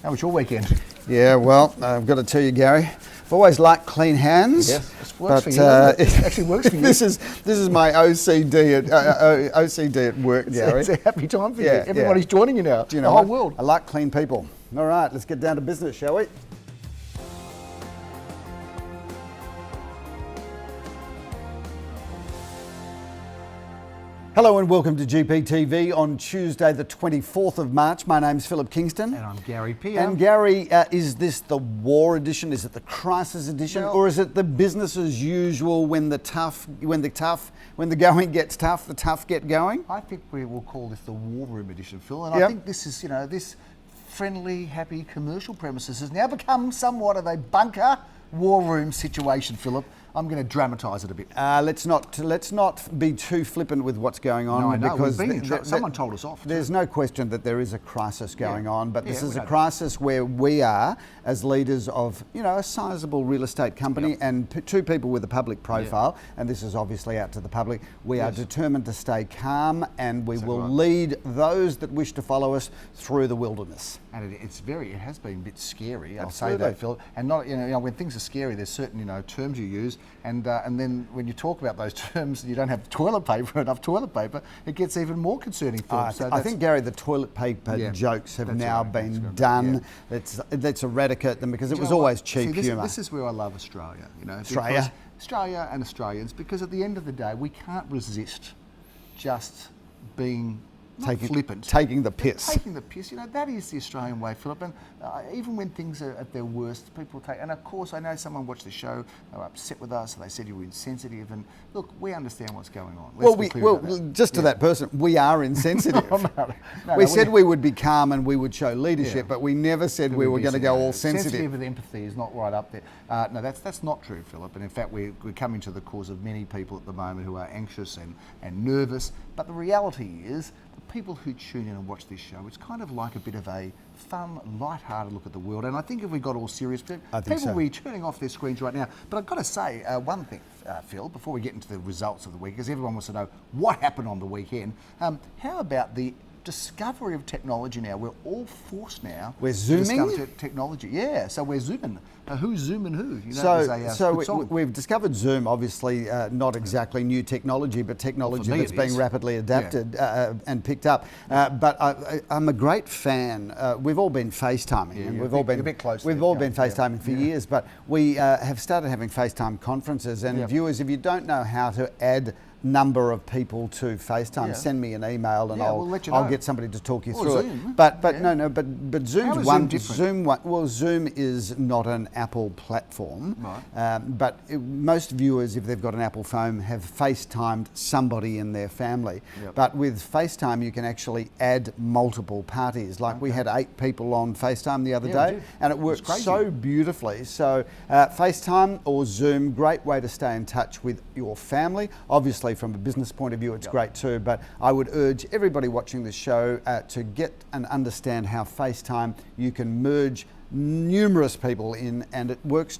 How was your weekend? Yeah, well, I've got to tell you, Gary, I've always liked clean hands. Yes, it works for you. It actually works for you. This is my OCD at work, Gary. It's a happy time for you. Everybody's joining you now. Do you know the whole what? world. I like clean people. All right, let's get down to business, shall we? Hello and welcome to GPTV on Tuesday the 24th of March. My name's Philip Kingston. And I'm Gary Peer. And Gary, is this the war edition? Is it the crisis edition? Well, or is it the business as usual when the going gets tough, the tough get going? I think we will call this the war room edition, Phil. And Yep. I think this is, this friendly, happy commercial premises has now become somewhat of a bunker war room situation, Philip. I'm going to dramatise it a bit. Let's not be too flippant with what's going on. No, I know. Because We've been in trouble. Someone told us off. There's no question that there is a crisis going on, but this Yeah, is we a know crisis where we are, as leaders of a sizable real estate company and two people with a public profile, and this is obviously out to the public, we are determined to stay calm, and we will lead those that wish to follow us through the wilderness. And it has been a bit scary, I'll Absolutely. say that, Phil. And not, when things are scary, there's certain, terms you use, and then when you talk about those terms and you don't have enough toilet paper, it gets even more concerning, Phil. I think, Gary, the toilet paper jokes have now been done. Let's eradicate them because it was always cheap humour. This is where I love Australia, Australia? Australia and Australians, because at the end of the day, we can't resist just being flippant. Taking the piss. Taking the piss, that is the Australian way, Philip. And even when things are at their worst, people take. And of course, I know someone watched the show, they were upset with us, they said you were insensitive. And look, we understand what's going on. To that person, we are insensitive. We said we would be calm and we would show leadership, but we never said we were going to go all sensitive. Sensitive with empathy is not right up there. No, that's not true, Philip. And in fact, we're coming to the cause of many people at the moment who are anxious and nervous. But the reality is, people who tune in and watch this show, it's kind of like a bit of a fun, light-hearted look at the world. And I think if we got all serious, people will be turning off their screens right now. But I've got to say one thing, Phil, before we get into the results of the week, because everyone wants to know what happened on the weekend. How about the discovery of technology now? We're all forced now. We're zooming? To discover technology. Yeah, so we're zooming. Who's zooming who? We've discovered Zoom, obviously not exactly new technology, but technology that's being rapidly adapted and picked up. But I'm a great fan. We've all been FaceTiming. And we've all been FaceTiming for years, but we have started having FaceTime conferences. And viewers, if you don't know how to add number of people to FaceTime, send me an email and I'll get somebody to talk you through Zoom. it. But Zoom's Zoom different? Zoom is not an Apple platform, but most viewers, if they've got an Apple phone, have FaceTimed somebody in their family. But with FaceTime, you can actually add multiple parties. Like we had 8 people on FaceTime the other day, and it worked so beautifully. So FaceTime or Zoom, great way to stay in touch with your family. Obviously, from a business point of view, it's great too, but I would urge everybody watching this show to get and understand how FaceTime, you can merge numerous people in, and it works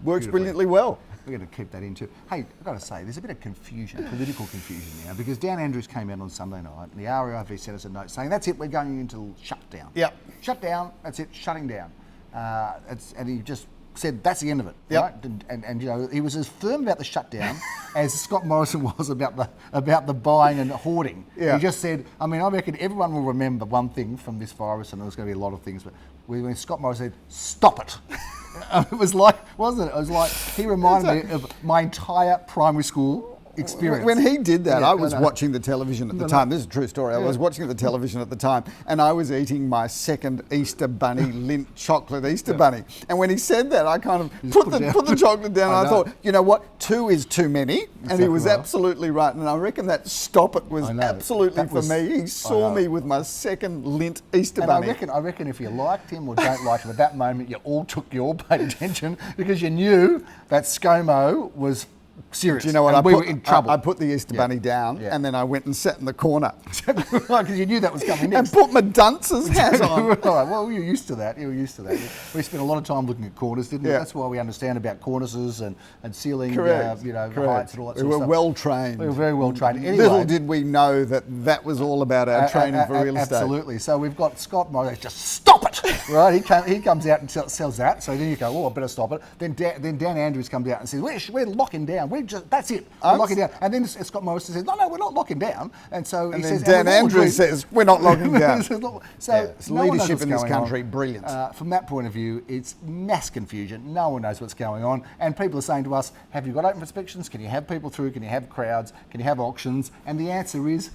brilliantly well. We're going to keep that in too. Hey, I've got to say, there's a bit of confusion, political confusion now, because Dan Andrews came out on Sunday night and the RAIV sent us a note saying, that's it, we're going into shutdown. Yep. Shutdown, that's it, shutting down. And he just said that's the end of it, right? And he was as firm about the shutdown as Scott Morrison was about the buying and hoarding. He just said, I reckon everyone will remember one thing from this virus, and there's going to be a lot of things, but when Scott Morrison said, stop it. It was like, wasn't it? It was like, he reminded me of my entire primary school experience. When he did that, I was watching the television at the time. This is a true story. I was watching the television at the time, and I was eating my second Easter Bunny Lindt chocolate Easter Bunny. And when he said that, I kind of put the chocolate down, and I thought, you know what? 2 is too many. And he was absolutely right. And I reckon that stop it was absolutely for me. He saw me with my second Lindt Easter Bunny. I reckon if you liked him or don't like him at that moment, you all paid attention because you knew that ScoMo was serious. Do you know what? And we were in trouble. I put the Easter Bunny down, and then I went and sat in the corner because you knew that was coming and next. put my dunce's hat on. Right. Well, you're used to that. You're used to that. We spent a lot of time looking at corners, didn't we? That's why we understand about cornices and ceiling, heights and all that sort of stuff. We were well trained. We were very well trained. Anyway, little did we know that was all about our training for real estate. Absolutely. So we've got Scott Morris, just stop it, right? He comes out and sells that. So then you go, oh, I better stop it. Then Dan Andrews comes out and says, we're locking down. That's it. We're locking down. And then Scott Morrison says, no, we're not locking down. And so he says, Dan Andrews says, we're not locking down. So it's leadership in this country, brilliant. From that point of view, it's mass confusion. No one knows what's going on. And people are saying to us, have you got open inspections? Can you have people through? Can you have crowds? Can you have auctions? And the answer is,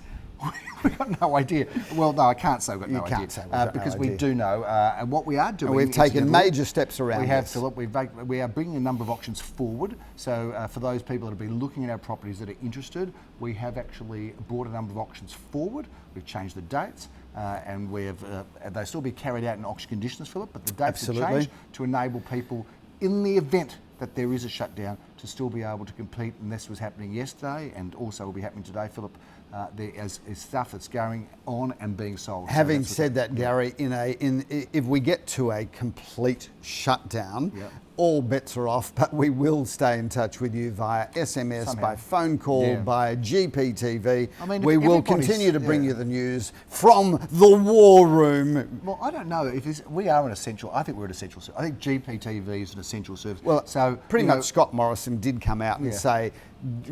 we've got no idea. Well, no, I can't say we've got no idea. You can't say we've got because we do know. And what we are doing... And we've taken major steps around We have, this. Philip. We are bringing a number of auctions forward. So for those people that have been looking at our properties that are interested, we have actually brought a number of auctions forward. We've changed the dates. And we have, they'll still be carried out in auction conditions, Philip, but the dates have changed to enable people, in the event that there is a shutdown, to still be able to compete. And this was happening yesterday and also will be happening today, Philip. There is stuff that's going on and being sold. Having said that, Gary, if we get to a complete shutdown, all bets are off, but we will stay in touch with you via SMS, by phone call, by GPTV. I mean, we will continue to bring you the news from the war room. Well, I don't know if we are an essential. I think we're an essential service. I think GPTV is an essential service. Well, so pretty much Scott Morrison did come out and say,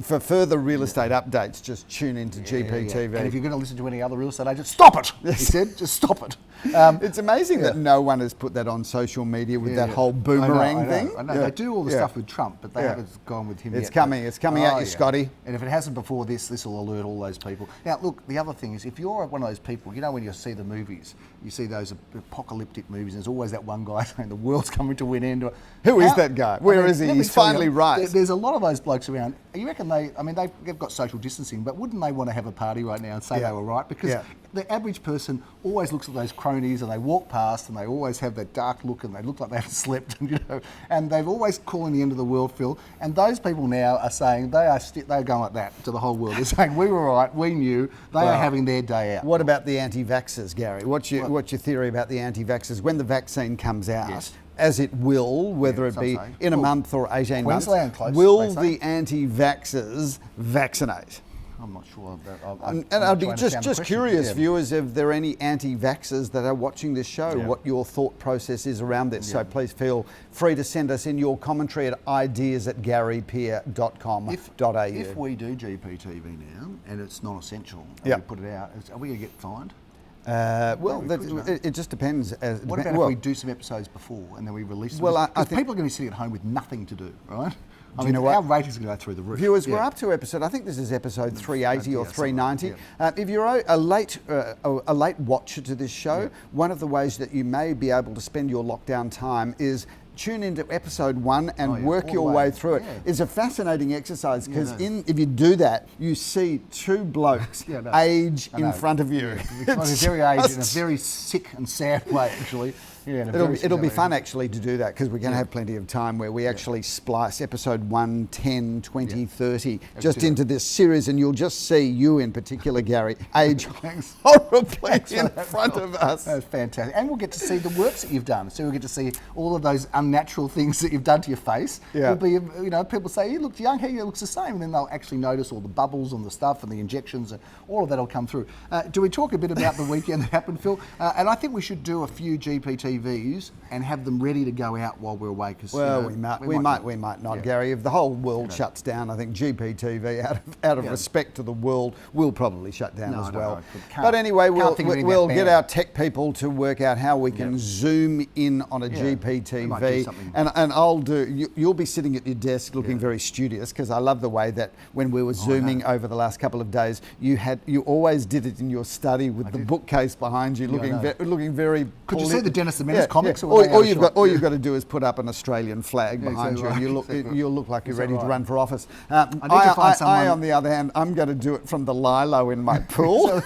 for further real estate updates, just tune into GPTV. And if you're going to listen to any other real estate agent, stop it. He said, just stop it. It's amazing that no one has put that on social media with that whole boomerang thing. I know. They do all the stuff with Trump, but they haven't gone with him yet. It's coming at you, Scotty. And if it hasn't before this will alert all those people. Now, look, the other thing is, if you're one of those people, you know, when you see the movies, you see those apocalyptic movies, and there's always that one guy saying the world's coming to an end. Who is that guy? Where is he? He's finally right. There's a lot of those blokes around. You reckon they've got social distancing, but wouldn't they want to have a party right now and say they were right? Because the average person always looks at those cronies and they walk past and they always have that dark look and they look like they haven't slept, and they've always calling the end of the world, Phil. And those people now are saying they're going like that to the whole world. They're saying we were right, we knew. They are having their day out. What about the anti-vaxxers, Gary? What's your theory about the anti-vaxxers when the vaccine comes out? As it will, whether it be in a month or 18 months, will the anti-vaxxers vaccinate? I'm not sure. And I'd be just curious, viewers, if there are any anti-vaxxers that are watching this show, what your thought process is around this. So please feel free to send us in your commentary at ideas@garypeer.com.au. If we do GPTV now and it's not essential, and we put it out, are we going to get fined? It just depends. What about if we do some episodes before and then we release them? Because people are going to be sitting at home with nothing to do, right? I mean, our ratings are going to go through the roof. Viewers, we're up to episode, I think this is episode 380 or 390. If you're a late watcher to this show, one of the ways that you may be able to spend your lockdown time is tune into episode 1 and work your way through it. It's a fascinating exercise because if you do that, you see two blokes age in front of you. It's very aged in a very sick and sad way, actually. It'll be fun actually to do that because we're going to have plenty of time where we actually splice episode 1, 10, 20, 30 just into this series, and you'll just see you in particular, Gary, age horribly in front of us. That's fantastic. And we'll get to see the works that you've done. So we'll get to see all of those unnatural things that you've done to your face. It'll be, people say, you look young, he looks the same, and then they'll actually notice all the bubbles and the stuff and the injections and all of that will come through. Do we talk a bit about the weekend that happened, Phil? And I think we should do a few GPTVs and have them ready to go out while we're away. Well, we might not, Gary. If the whole world shuts down, I think GPTV, out of respect to the world, will probably shut down as well. But anyway, we'll get our tech people to work out how we can zoom in on a GPTV, and I'll do. You'll be sitting at your desk looking very studious because I love the way that when we were zooming over the last couple of days, you always did it in your study with the bookcase behind you, looking very. Could you see the Dennis the Menace comics? All you've got to do is put up an Australian flag behind you, and you'll look like you're ready to run for office. I, on the other hand, I'm going to do it from the lilo in my pool.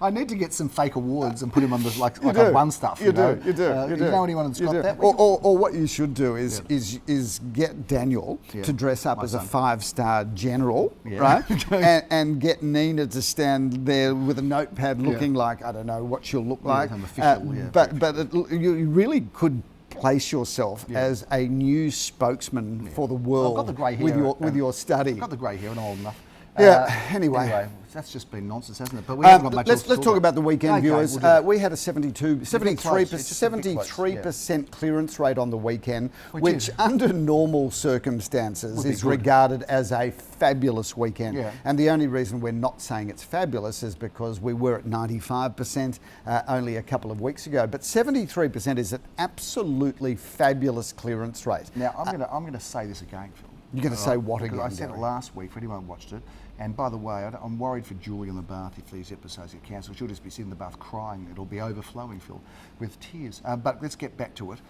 I need to get some fake awards and put him on the like You I've do. won stuff. You know? do. You do. You know anyone that's You got do. that? Or what you should do is get Daniel to dress up My as son. a 5-star general, Yeah. right? and get Nina to stand there with a notepad, looking like, I don't know what she'll look like. I'm official, yeah. But you really could place yourself as a new spokesman for the world I've got the grey hair with your study. I've got the grey hair and I'm old enough. Anyway. That's just been nonsense, hasn't it? But we haven't got much else to let's talk about the weekend, Okay, viewers. we'll do that. We had a 73% clearance rate on the weekend, which is- under normal circumstances be is good. regarded as a fabulous weekend. Yeah. And the only reason we're not saying it's fabulous is because we were at 95% only a couple of weeks ago. But 73% is an absolutely fabulous clearance rate. Now I'm going to say this again, Phil. You're going to say what Because again, I said it Gary? last week for anyone who watched it. And by the way, I'm worried for Julie in the bath if these episodes get cancelled. She'll just be sitting in the bath crying. It'll be overflowing, Phil, with tears. But let's get back to it.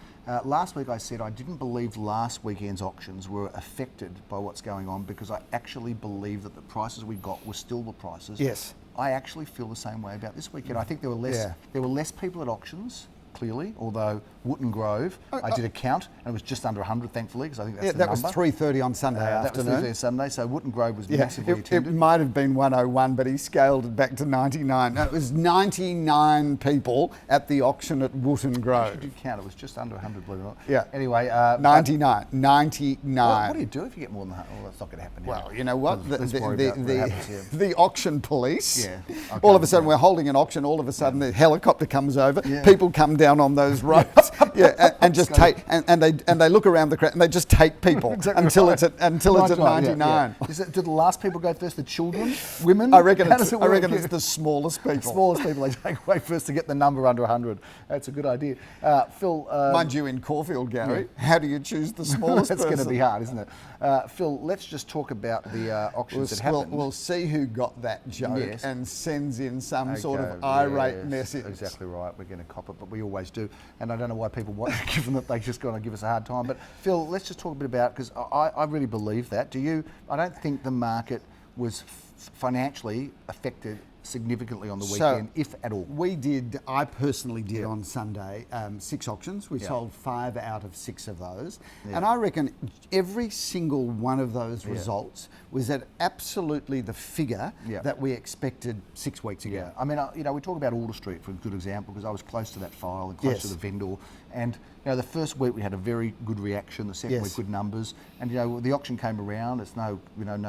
Last week I said I didn't believe last weekend's auctions were affected by what's going on because I actually believe that the prices we got were still the prices. Yes. I actually feel the same way about this weekend. I think there were Yeah. less people at auctions, clearly, although Wootton Grove, I did a count and it was just under 100, thankfully, because I think that's the That was number. 3:30 on Sunday That was afternoon. Thursday and Sunday, so Wootton Grove was Yeah, massively it attended. might have been 101, but he scaled it back to 99. No, it was 99 people at the auction at Wootton I Grove. did count, it was just under 100, believe it or not. Yeah. Anyway, 99. what do you do if you get more than 100? Well, that's not going to happen. Well, you know what? Let's worry about what happens here. The auction police. Yeah, okay, all of a sudden, yeah. we're holding an auction. All of a sudden, the helicopter comes over. People come down on those roads. And just take and they look around the crowd and they just take people until it's at 99. Do the last people go first? The children, women? I reckon How does it work? it's the smallest people. Smallest people they take away first to get the number under 100. That's a good idea. Phil, Mind you, in Caulfield, Gary, how do you choose the smallest that's person? going to be hard, isn't it? Phil, let's just talk about the auctions that happened. We'll see who got that joke Yes. and sends in some sort of Okay, irate yes, message. Exactly right. We're going to cop it, but we always do. And I don't know why people want, given that they're just going to give us a hard time. But Phil, let's just talk a bit about, because I really believe that. Do you? I don't think the market was financially affected significantly on the weekend, if at all. I personally did on Sunday 6 auctions. We sold 5 out of 6 of those. And I reckon every single one of those results was at absolutely the figure that we expected 6 weeks ago. Yeah, I mean, we talk about Alder Street for a good example because I was close to that file and close to the vendor. And the first week we had a very good reaction. The second week, good numbers. And the auction came around. It's no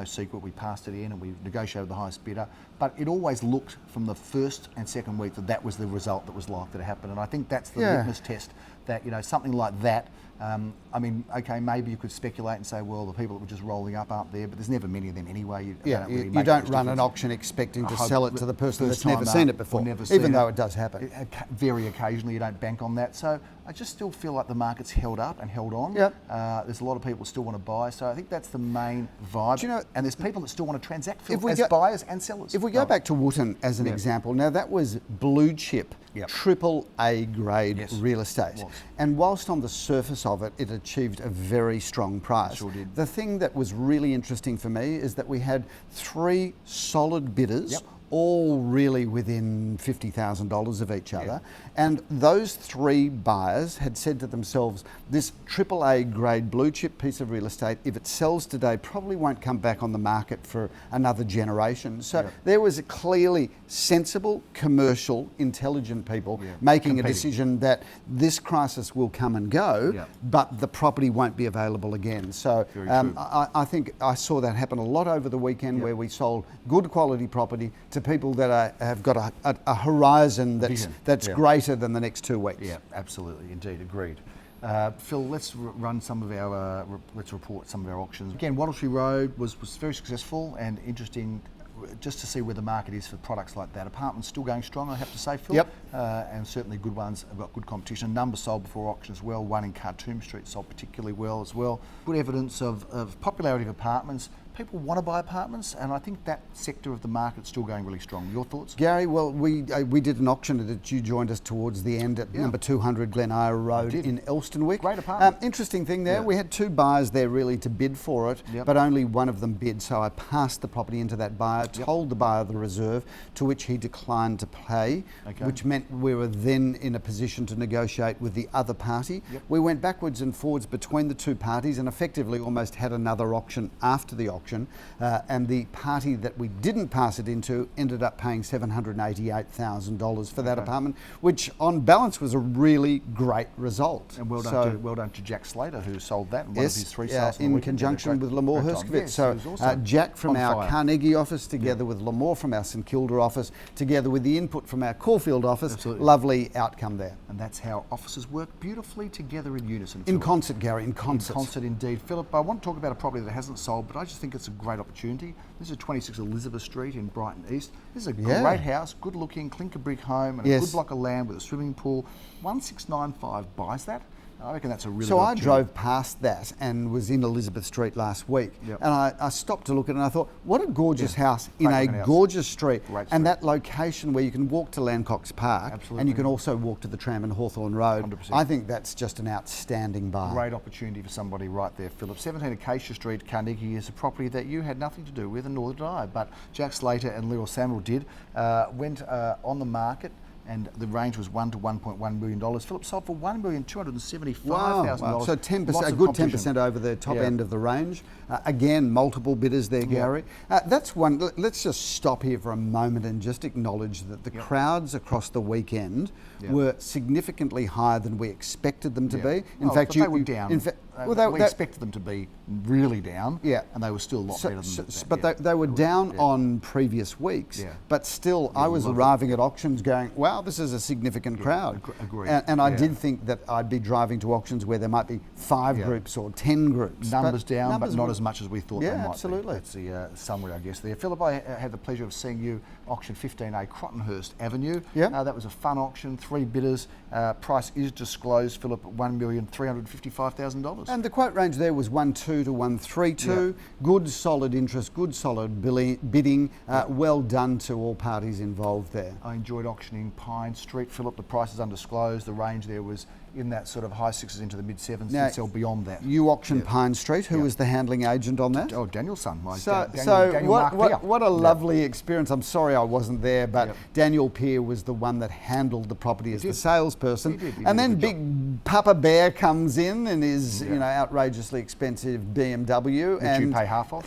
secret. We passed it in and we negotiated the highest bidder. But it always looked from the first and second week that was the result that was likely to happen. And I think that's the litmus test that something like that. I mean, okay, maybe you could speculate and say, well, the people that were just rolling up aren't there, but there's never many of them anyway. You don't run an auction expecting to sell it to the person that's never seen it before, even though it does happen. Very occasionally, you don't bank on that. So I just still feel like the market's held up and held on. There's a lot of people who still want to buy. So I think that's the main vibe. And there's people that still want to transact as buyers and sellers. If we go back to Wootton as an example, now that was blue chip, triple A grade real estate. And whilst on the surface of it, it achieved a very strong price. Sure did. The thing that was really interesting for me is that we had 3 solid bidders, all really within $50,000 of each other. And those 3 buyers had said to themselves, this AAA grade blue chip piece of real estate, if it sells today, probably won't come back on the market for another generation. So there was a clearly sensible, commercial, intelligent people making a decision that this crisis will come and go, but the property won't be available again. So I think I saw that happen a lot over the weekend where we sold good quality property to people that have got a horizon that's greater than the next 2 weeks. Yeah, absolutely, indeed, agreed. Phil, let's run some of our, let's report some of our auctions. Again, Wattle Tree Road was very successful and interesting just to see where the market is for products like that. Apartments still going strong, I have to say, Phil. And certainly good ones have got good competition. Numbers sold before auction as well. One in Khartoum Street sold particularly well as well. Good evidence of popularity of apartments. people want to buy apartments, and I think that sector of the market's still going really strong. Your thoughts? Gary, well, we did an auction that you joined us towards the end at number 200 Glen Eyre Road in Elstonwick. Great apartment. Interesting thing there, we had two buyers there really to bid for it, but only one of them bid, so I passed the property into that buyer, told the buyer the reserve, to which he declined to pay, which meant we were then in a position to negotiate with the other party. We went backwards and forwards between the two parties and effectively almost had another auction after the auction, and the party that we didn't pass it into ended up paying $788,000 for that apartment, which on balance was a really great result. And well done to Jack Slater, who sold that in one of his 3 sales in conjunction with Lamore Herskovitz. So Jack from our Carnegie office, together with Lamore from our St Kilda office, together with the input from our Caulfield office, lovely outcome there. And that's how offices work beautifully together in unison. In concert, Gary, in concert. In concert indeed. Philip, I want to talk about a property that hasn't sold, but I just think it's a great opportunity. This is 26 Elizabeth Street in Brighton East. This is a great house, good looking, clinker brick home, and a good block of land with a swimming pool. 1695 buys that. I reckon that's a really So I drove past that and was in Elizabeth Street last week, and I stopped to look at it and I thought, what a gorgeous house in a gorgeous street. And that location where you can walk to Lancox Park and you can also walk to the tram in Hawthorne Road. 100%. I think that's just an outstanding buy. Great opportunity for somebody right there, Philip. 17 Acacia Street, Carnegie, is a property that you had nothing to do with, and nor did I, but Jack Slater and Leroy Samuel did. Went on the market, and the range was $1 to $1.1 million. Philip sold for $1,275,000. Wow. So 10%, a good 10% over the top end of the range. Again, multiple bidders there, Gary. That's one. Let's just stop here for a moment and just acknowledge that the crowds across the weekend were significantly higher than we expected them to be. In fact, they were down. We expected them to be really down, and they were still a lot better than that. But they were down on previous weeks, but still I was arriving at auctions going, wow, this is a significant crowd. Agreed. And I did think that I'd be driving to auctions where there might be 5 groups or 10 groups. Numbers down, but not as much as we thought they might absolutely. be. That's the summary, I guess, there. Philip, I had the pleasure of seeing you auction 15A Crottenhurst Avenue. That was a fun auction, 3 bidders. Price is disclosed, Philip, at $1,355,000. And the quote range there was 1.2 to 1.32. Good solid interest, good solid bidding. Well done to all parties involved there. I enjoyed auctioning Pine Street, Philip. The price is undisclosed. The range there was in that sort of high 6s into the mid 7s. Now, sell beyond that. You auctioned Pine Street. Who was the handling agent on that? Oh, Daniel's son. What a lovely experience. I'm sorry I wasn't there, but Daniel Peer was the one that handled the property as the salesperson. He did then Big Papa Bear comes in and his outrageously expensive BMW. Which you pay half of.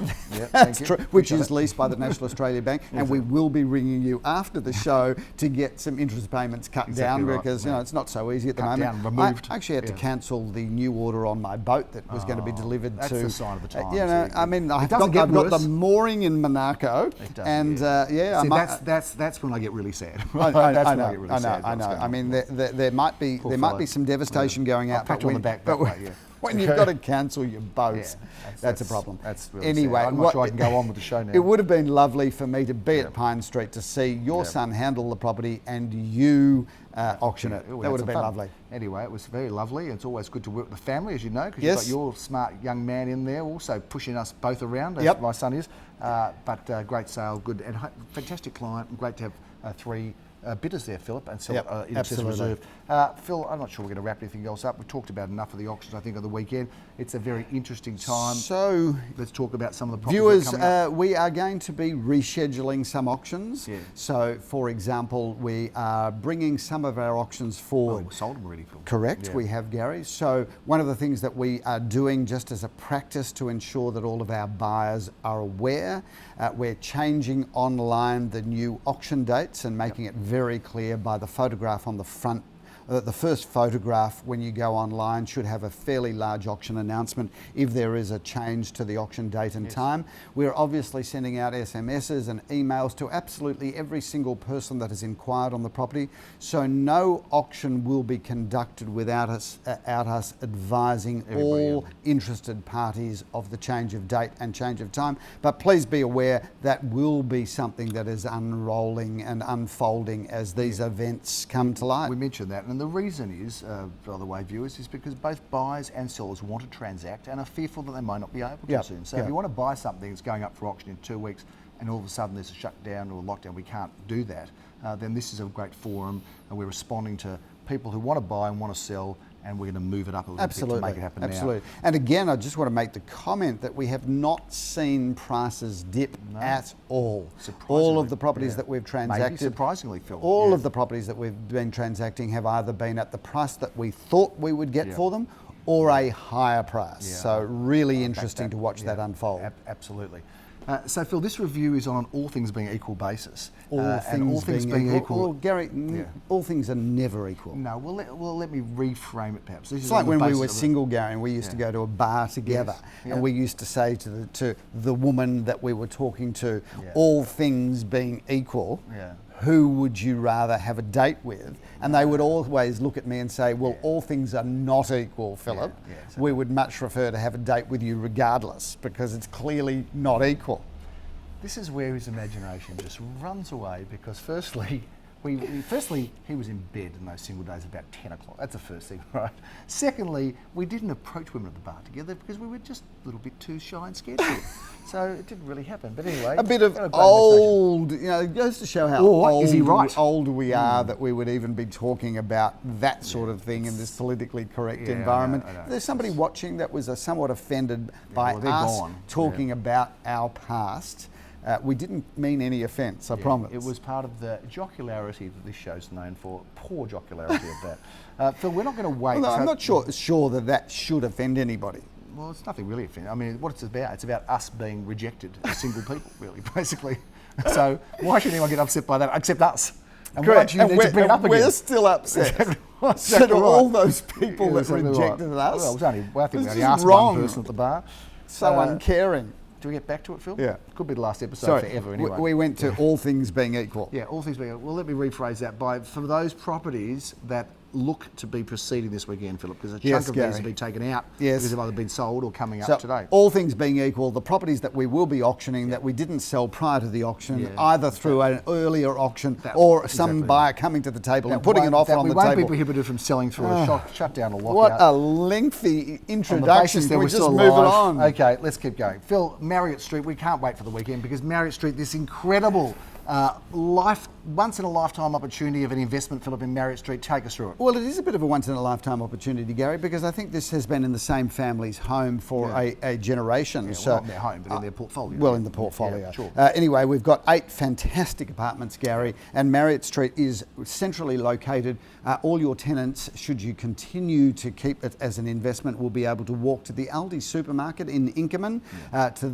That's true. Which is leased by the National Australia Bank. And we will be ringing you after the show to get some interest payments cut down because it's not so easy at the moment. I actually had to cancel the new order on my boat that was going to be delivered that's to. That's the sign of the times. I mean, I've got the mooring in Monaco, and that's when I get really sad. I know. I mean, there might be some devastation going out. Pat you on the back, but when you've got to cancel your boats, that's a problem. That's really anyway, sad. I'm not sure I can go on with the show now. It would have been lovely for me to be at Pine Street to see your son handle the property and you auction it. That would have been lovely. Anyway, it was very lovely. It's always good to work with the family, as you know, because you've got your smart young man in there also pushing us both around, as my son is. But great sale, good and fantastic client, and great to have 3 bidders there, Philip, and sell in excess reserve. Phil, I'm not sure we're going to wrap anything else up. We've talked about enough of the auctions, I think, on the weekend. It's a very interesting time. So let's talk about some of the properties viewers, that are coming up. We are going to be rescheduling some auctions. So, for example, we are bringing some of our auctions forward. We sold them already, Phil. Correct, we have, Gary. So one of the things that we are doing just as a practice to ensure that all of our buyers are aware, we're changing online the new auction dates and making it very clear by the photograph on the front. The first photograph when you go online should have a fairly large auction announcement if there is a change to the auction date and time. We're obviously sending out SMSs and emails to absolutely every single person that has inquired on the property, so no auction will be conducted without us advising all interested parties of the change of date and change of time. But please be aware that will be something that is unrolling and unfolding as these events come to light. We mentioned that, and And the reason is, by the way, viewers, is because both buyers and sellers want to transact and are fearful that they might not be able to soon. So if you want to buy something that's going up for auction in 2 weeks and all of a sudden there's a shutdown or a lockdown, we can't do that, then this is a great forum, and we're responding to people who want to buy and want to sell, and we're going to move it up a little bit to make it happen Absolutely. now. And again, I just want to make the comment that we have not seen prices dip at all. All of the properties that we've transacted, maybe surprisingly, Phil. all of the properties that we've been transacting have either been at the price that we thought we would get for them, or a higher price. So really interesting to watch that unfold. Absolutely. So Phil, this review is on an all things being equal basis. All things being equal. Well, Gary, all things are never equal. No, let me reframe it perhaps. It's like when we were single, Gary, and we used to go to a bar together, and we used to say to the woman that we were talking to, all things being equal, who would you rather have a date with? And they would always look at me and say, well, all things are not equal, Philip. We would much prefer to have a date with you regardless, because it's clearly not equal. This is where his imagination just runs away, because firstly, he was in bed in those single days about 10 o'clock. That's the first thing, right? Secondly, we didn't approach women at the bar together because we were just a little bit too shy and scared to. So it didn't really happen. But anyway, a bit of old, it goes to show how old we are that we would even be talking about that sort of thing in this politically correct environment. I know. There's somebody watching that was somewhat offended by us talking about our past. We didn't mean any offence, I promise. It was part of the jocularity that this show's known for, poor jocularity of that. Phil, we're not going to wait. Well, no, I'm not sure that should offend anybody. Well, it's nothing really offending. I mean, what it's about us being rejected as single people, really, basically. So why should anyone get upset by that except us? And correct. Why do you need to bring it up again? We're still upset. So to all those people that rejected us, well, I think we only asked one person at the bar. So uncaring. Do we get back to it, Phil? Yeah. Could be the last episode forever anyway. We went to all things being equal. Yeah, all things being equal. Well, let me rephrase that for those properties that look to be proceeding this weekend, Philip, because a chunk of these have been taken out because they've either been sold or coming up today. All things being equal, the properties that we will be auctioning that we didn't sell prior to the auction, either through an earlier auction or some buyer coming to the table and putting an offer on the table. We won't be prohibited from selling through a shutdown or lockout. What a lengthy introduction. Can we just move it on? Okay, let's keep going. Phil, Marriott Street, we can't wait for the weekend because Marriott Street, this incredible once in a lifetime opportunity of an investment, Philip, in Marriott Street. Take us through it. Well, it is a bit of a once in a lifetime opportunity, Gary, because I think this has been in the same family's home for a generation. Yeah, well, not in their home, but in their portfolio. Well, in the portfolio. Yeah, sure. Anyway, we've got 8 fantastic apartments, Gary, and Marriott Street is centrally located. All your tenants, should you continue to keep it as an investment, will be able to walk to the Aldi supermarket in Inkerman, to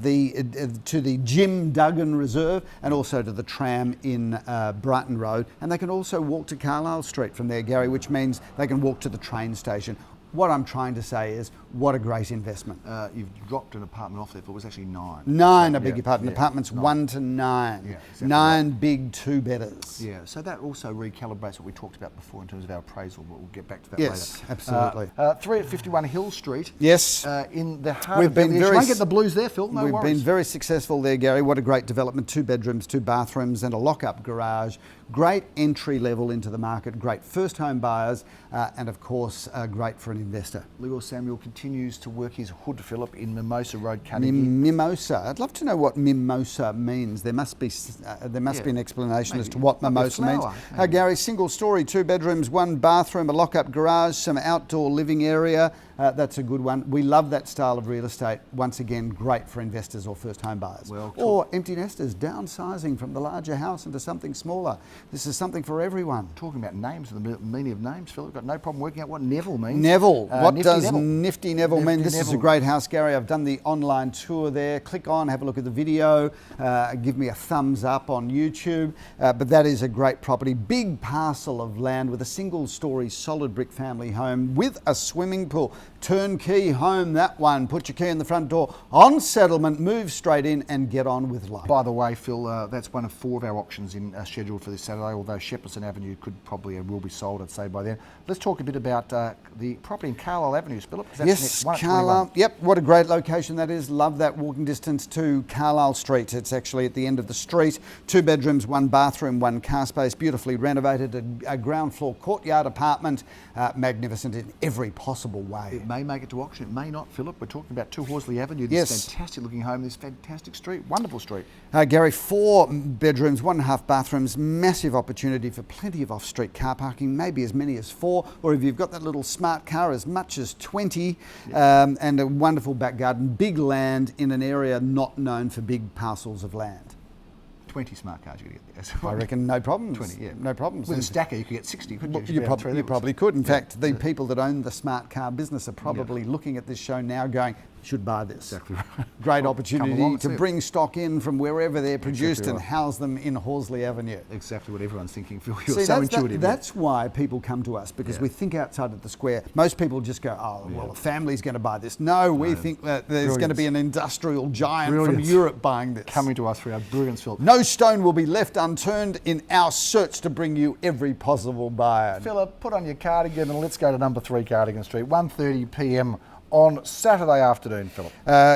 the Jim Duggan Reserve, and also to the tram in Brighton Road, and they can also walk to Carlisle Street from there, Gary, which means they can walk to the train station. What I'm trying to say is, what a great investment. You've dropped an apartment off there, but it was actually 9. 9, I beg your pardon. Apartments 1 to 9. Yeah, exactly 9 big 2-bedders. Yeah, so that also recalibrates what we talked about before in terms of our appraisal, but we'll get back to that later. Absolutely. 3 at 51 Hill Street. Yes. In the heart of you won't get the blues there, Phil, no worries. We've been very successful there, Gary. What a great development. 2 bedrooms, 2 bathrooms and a lock-up garage. Great entry level into the market, great first home buyers, and of course, great for an investor. Leroy Samuel continues to work his hood, Philip, in Mimosa Road, Carnegie. Mimosa. I'd love to know what mimosa means. There must be an explanation as to what mimosa means. Gary, single story, 2 bedrooms, 1 bathroom, a lock-up garage, some outdoor living area. That's a good one. We love that style of real estate. Once again, great for investors or first home buyers. Or empty nesters, downsizing from the larger house into something smaller. This is something for everyone. Talking about names and the meaning of names, Phil, I've got no problem working out what Neville means. Neville. What does Nifty Neville mean? This is a great house, Gary. I've done the online tour there. Click on, have a look at the video. Give me a thumbs up on YouTube. But that is a great property. Big parcel of land with a single story solid brick family home with a swimming pool. turnkey home, that one. Put your key in the front door. On settlement, move straight in and get on with life. By the way, Phil, that's one of 4 of our auctions scheduled for this Saturday, although Shepperson Avenue could probably will be sold, I'd say, by then. Let's talk a bit about the property in Carlisle Avenue, Philip. Yes, Carlisle. Yep, what a great location that is. Love that walking distance to Carlisle Street. It's actually at the end of the street. 2 bedrooms, 1 bathroom, 1 car space, beautifully renovated, a ground floor courtyard apartment, magnificent in every possible way. It may make it to auction, it may not, Philip. We're talking about 2 Horsley Avenue, this fantastic looking home, this fantastic street, wonderful street. Gary, 4 bedrooms, 1.5 bathrooms, massive opportunity for plenty of off-street car parking, maybe as many as 4, or if you've got that little smart car, as much as 20, and a wonderful back garden, big land in an area not known for big parcels of land. 20 smart cars you're going to get there. I reckon no problems. 20, yeah. No problems. With a stacker you could get 60, couldn't you? You probably could. In fact, the people that own the smart car business are probably looking at this show now going, should buy this. Exactly right. Great opportunity to bring stock in from wherever they're produced and house them in Horsley Avenue. Exactly what everyone's thinking, Phil. You're See, so intuitive. That's why people come to us, because we think outside of the square. Most people just go, oh, well, a family's going to buy this. No, we think that there's going to be an industrial giant from Europe buying this. Coming to us for our brilliance, Phil. No stone will be left unturned in our search to bring you every possible buyer. Philip, put on your cardigan and let's go to number 3 Cardigan Street, 1:30 p.m. on Saturday afternoon, Philip.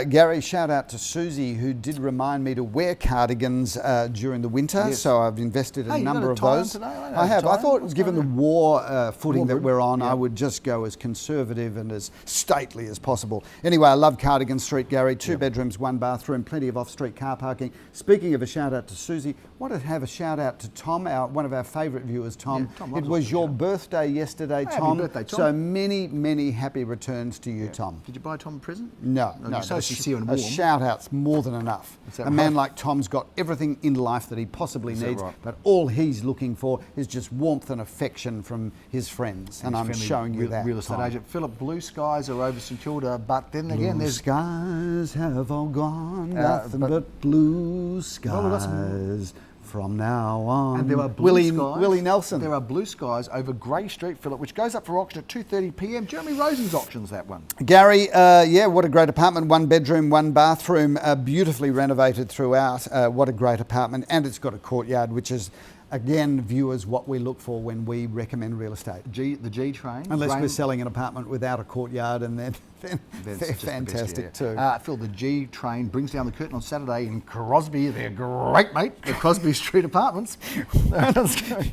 Gary, shout out to Susie, who did remind me to wear cardigans during the winter. Yes. So I've invested in a number of those. Today? I have. I thought, given the war footing that we're on, I would just go as conservative and as stately as possible. Anyway, I love Cardigan Street, Gary. 2 bedrooms, 1 bathroom, plenty of off-street car parking. Speaking of a shout out to Susie, wanted to have a shout out to Tom, one of our favourite viewers, Tom. Tom, it was your birthday yesterday, Tom. Happy birthday, Tom. So many, many happy returns to you, Tom. Did you buy Tom a present? No. You're so sincere and warm. A shout out's more than enough. A man like Tom's got everything in life that he possibly needs, but all he's looking for is just warmth and affection from his friends. And I'm showing you that. Real estate agent. Philip, blue skies are over St Kilda, but then again, blue skies have all gone, nothing but blue skies. From now on. And there are blue skies. Willie Nelson. There are blue skies over Grey Street, Philip, which goes up for auction at 2:30 p.m. Jeremy Rosen's auctions that one. Gary, what a great apartment. 1 bedroom, 1 bathroom, beautifully renovated throughout. What a great apartment. And it's got a courtyard, which is, again, viewers, what we look for when we recommend real estate. The G train. Unless we're selling an apartment without a courtyard, and then they're fantastic too. Phil, the G train brings down the curtain on Saturday in Crosby. They're great, mate. The Crosby Street Apartments.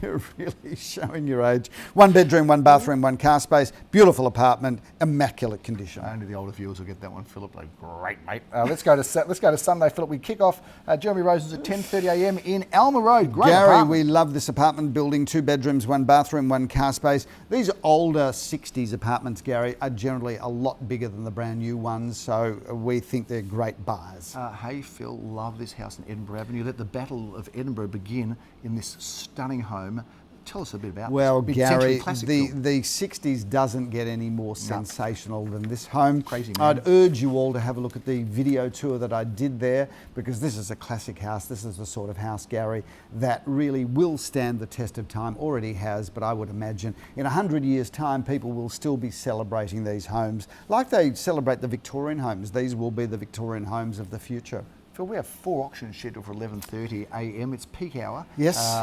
You're really showing your age. 1 bedroom, 1 bathroom, 1 car space. Beautiful apartment, immaculate condition. Only the older viewers will get that one, Philip. They're great, mate. Let's go to Sunday, Philip. We kick off Jeremy Rosen's at 10:30 a.m. in Alma Road. Great Gary, apartment. we love this apartment building. 2 bedrooms, 1 bathroom, 1 car space. These older 60s apartments, Gary, are generally a lot bigger than the brand new ones, so we think they're great buys. Hey Phil, love this house in Edinburgh Avenue. Let the Battle of Edinburgh begin in this stunning home. Tell us a bit about Well, this. Gary, the 60s doesn't get any more sensational than this home. Crazy, man. I'd urge you all to have a look at the video tour that I did there, because this is a classic house. This is the sort of house, Gary, that really will stand the test of time. Already has, but I would imagine in 100 years' time, people will still be celebrating these homes like they celebrate the Victorian homes. These will be the Victorian homes of the future. Phil, we have 4 auctions scheduled for 11:30 a.m. It's peak hour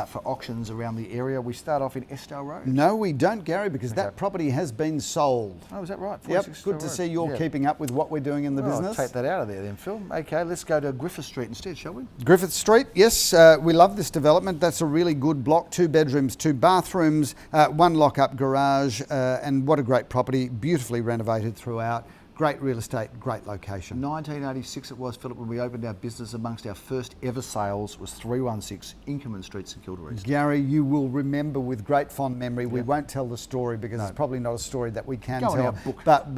for auctions around the area. We start off in Estelle Road. No, we don't, Gary, because that property has been sold. Oh, is that right? Yep, good to see you're keeping up with what we're doing in the business. I'll take that out of there then, Phil. Okay, let's go to Griffith Street instead, shall we? Griffith Street, yes, we love this development. That's a really good block. 2 bedrooms, 2 bathrooms, 1 lock-up garage, and what a great property, beautifully renovated throughout. Great real estate, great location. 1986 it was, Philip, when we opened our business. Amongst our first ever sales was 316 Inkerman Street, St Kilda East. Gary, you will remember with great fond memory. We won't tell the story because it's probably not a story that we can tell. In our book. But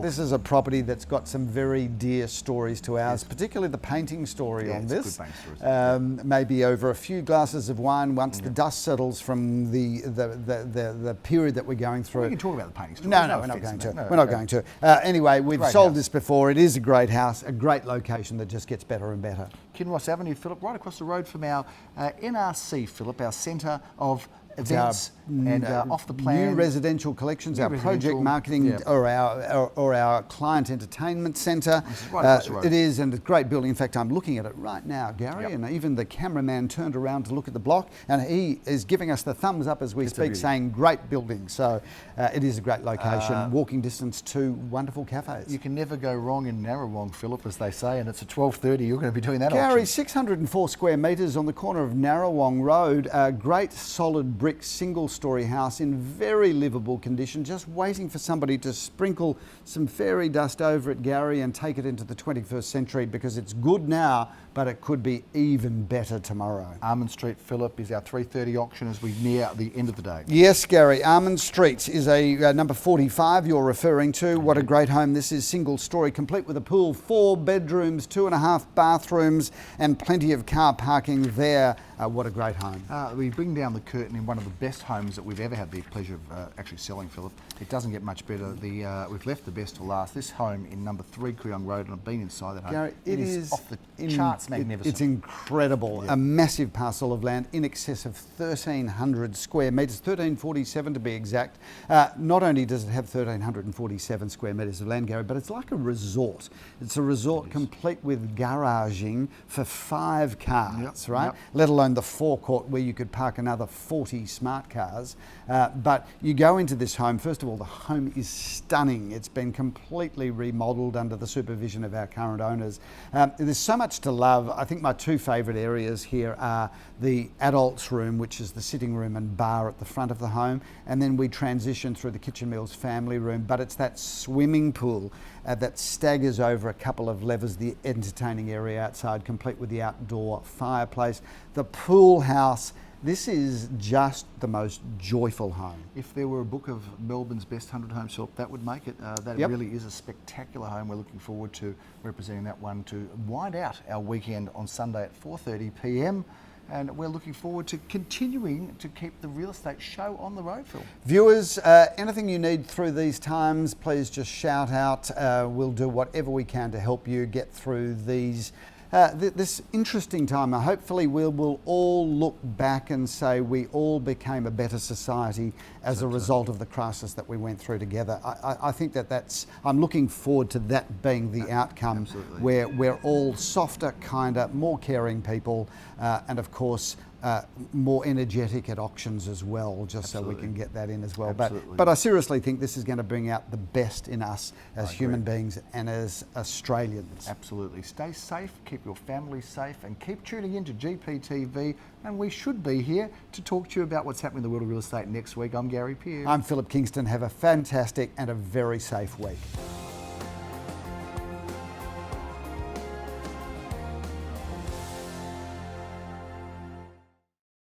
this is a property that's got some very dear stories to ours, particularly the painting story on this. Good painting stories. Maybe over a few glasses of wine once the dust settles from the period that we're going through. We can talk about the painting story. No, we're not going to. We're not going to. Anyway, we've sold this before. It is a great house, a great location that just gets better and better. Kinross Avenue, Philip, right across the road from our NRC, Philip, our Centre of events and off the plan. New residential collections, our project marketing or our client entertainment centre. Right across the road. It is, and it's a great building. In fact, I'm looking at it right now, Gary, and even the cameraman turned around to look at the block, and he is giving us the thumbs up as we speak, saying great building. So it is a great location, walking distance to wonderful cafes. You can never go wrong in Narrawong, Philip, as they say, and it's at 12:30. You're going to be doing that Gary, auction. 604 square metres on the corner of Narrawong Road. A great solid brick single-storey house in very livable condition, just waiting for somebody to sprinkle some fairy dust over it, Gary, and take it into the 21st century, because it's good now, but it could be even better tomorrow. Almond Street, Philip, is our 3:30 auction as we near the end of the day. Yes, Gary, Almond Street is a number 45 you're referring to. What a great home this is, single story, complete with a pool, 4 bedrooms, 2.5 bathrooms, and plenty of car parking there. What a great home. We bring down the curtain in one of the best homes that we've ever had the pleasure of actually selling, Philip. It doesn't get much better. We've left the best to last. This home in number 3 Kooyong Road, and I've been inside that home. Gary, it is off the charts magnificent. It's incredible. A massive parcel of land in excess of 1,300 square metres, 1,347 to be exact. Not only does it have 1,347 square metres of land, Gary, but it's like a resort. It's a resort complete with garaging for 5 cars, right? Let alone the forecourt where you could park another 40 smart cars. But you go into this home, first of all, the home is stunning. It's been completely remodelled under the supervision of our current owners. There's so much to love. I think my 2 favourite areas here are the adults room, which is the sitting room and bar at the front of the home, and then we transition through the Kitchen Meals family room, but it's that swimming pool that staggers over a couple of levels, the entertaining area outside, complete with the outdoor fireplace, the pool house. This is just the most joyful home. If there were a book of Melbourne's best 100 homes, Philip, that would make it. That really is a spectacular home. We're looking forward to representing that one to wind out our weekend on Sunday at 4:30 p.m. And we're looking forward to continuing to keep the real estate show on the road, Phil. Viewers, anything you need through these times, please just shout out. We'll do whatever we can to help you get through these this interesting time. Hopefully we will all look back and say we all became a better society as a result of the crisis that we went through together. I think I'm looking forward to that being the outcome, where we're all softer, kinder, more caring people, and of course more energetic at auctions as well, just so we can get that in as well. But I seriously think this is going to bring out the best in us as human beings and as Australians. Absolutely. Stay safe, keep your family safe, and keep tuning in to GPTV. And we should be here to talk to you about what's happening in the world of real estate next week. I'm Gary Pearce. I'm Philip Kingston. Have a fantastic and a very safe week.